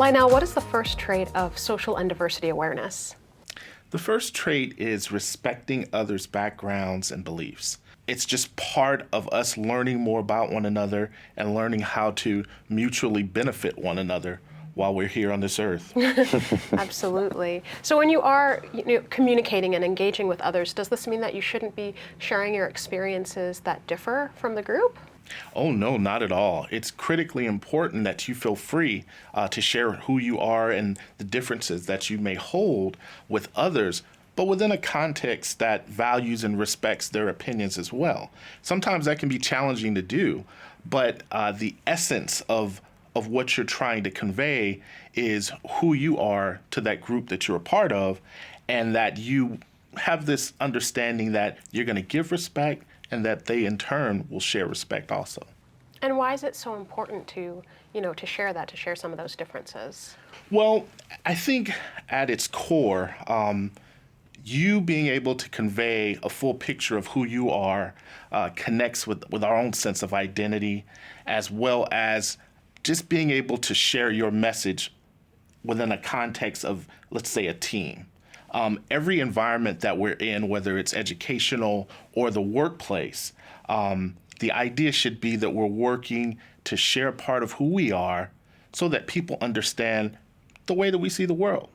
Lionel, what is the first trait of social and diversity awareness? The first trait is respecting others' backgrounds and beliefs. It's just part of us learning more about one another and learning how to mutually benefit one another while we're here on this earth. Absolutely. So when you are communicating and engaging with others, does this mean that you shouldn't be sharing your experiences that differ from the group? Oh, no, not at all. It's critically important that you feel free to share who you are and the differences that you may hold with others, but within a context that values and respects their opinions as well. Sometimes that can be challenging to do, but the essence of what you're trying to convey is who you are to that group that you're a part of, and that you have this understanding that you're going to give respect and that they in turn will share respect also. And why is it so important to share that, to share some of those differences? Well, I think at its core, you being able to convey a full picture of who you are connects with our own sense of identity, as well as just being able to share your message within a context of, let's say, a team. Every environment that we're in, whether it's educational or the workplace, the idea should be that we're working to share part of who we are so that people understand the way that we see the world,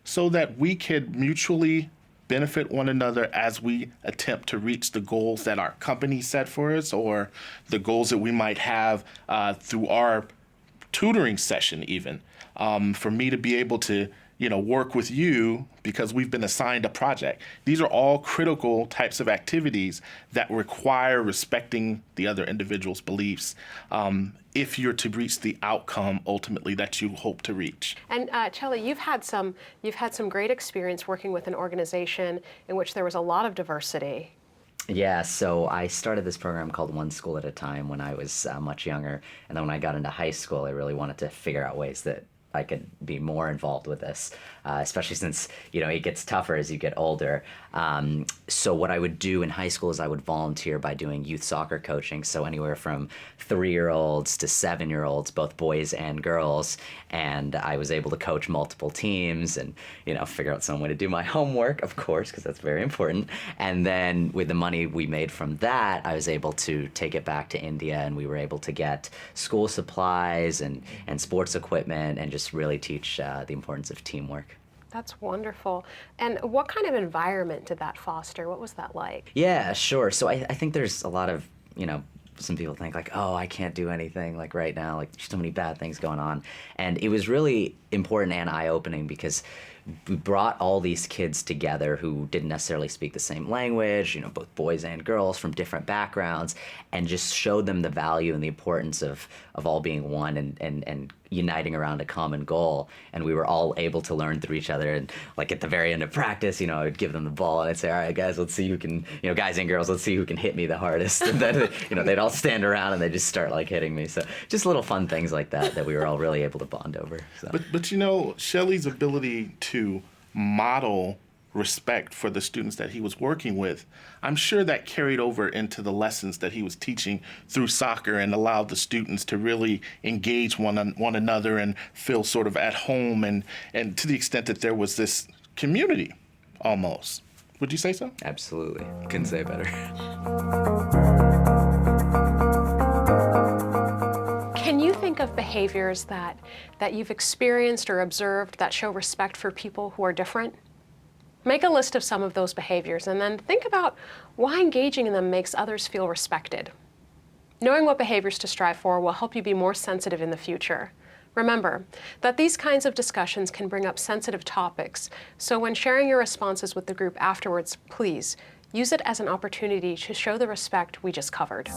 so that we could mutually benefit one another as we attempt to reach the goals that our company set for us, or the goals that we might have through our tutoring session even. For me to be able to work with you because we've been assigned a project. These are all critical types of activities that require respecting the other individual's beliefs if you're to reach the outcome ultimately that you hope to reach. And Chelly, you've had some great experience working with an organization in which there was a lot of diversity. Yeah, so I started this program called One School at a Time when I was much younger, and then when I got into high school, I really wanted to figure out ways that I could be more involved with this, especially since, it gets tougher as you get older. So what I would do in high school is I would volunteer by doing youth soccer coaching, so anywhere from 3-year-olds to 7-year-olds, both boys and girls, and I was able to coach multiple teams and, figure out some way to do my homework, of course, because that's very important. And then with the money we made from that, I was able to take it back to India, and we were able to get school supplies and sports equipment and just really teach the importance of teamwork. That's wonderful. And what kind of environment did that foster? What was that like? Yeah, sure. So I think there's a lot of, some people think like, oh, I can't do anything like right now, like there's so many bad things going on. And it was really important and eye-opening because we brought all these kids together who didn't necessarily speak the same language, both boys and girls from different backgrounds, and just showed them the value and the importance of all being one and uniting around a common goal. And we were all able to learn through each other. And like at the very end of practice, I would give them the ball and I'd say, all right, guys, let's see who can, guys and girls, let's see who can hit me the hardest. And then, they'd all stand around and they'd just start like hitting me. So just little fun things like that we were all really able to bond over. So. But Shelley's ability to model respect for the students that he was working with, I'm sure that carried over into the lessons that he was teaching through soccer and allowed the students to really engage one another and feel sort of at home and to the extent that there was this community almost. Would you say so? Absolutely. Couldn't say it better. Can you think of behaviors that you've experienced or observed that show respect for people who are different? Make a list of some of those behaviors and then think about why engaging in them makes others feel respected. Knowing what behaviors to strive for will help you be more sensitive in the future. Remember that these kinds of discussions can bring up sensitive topics, so when sharing your responses with the group afterwards, please use it as an opportunity to show the respect we just covered.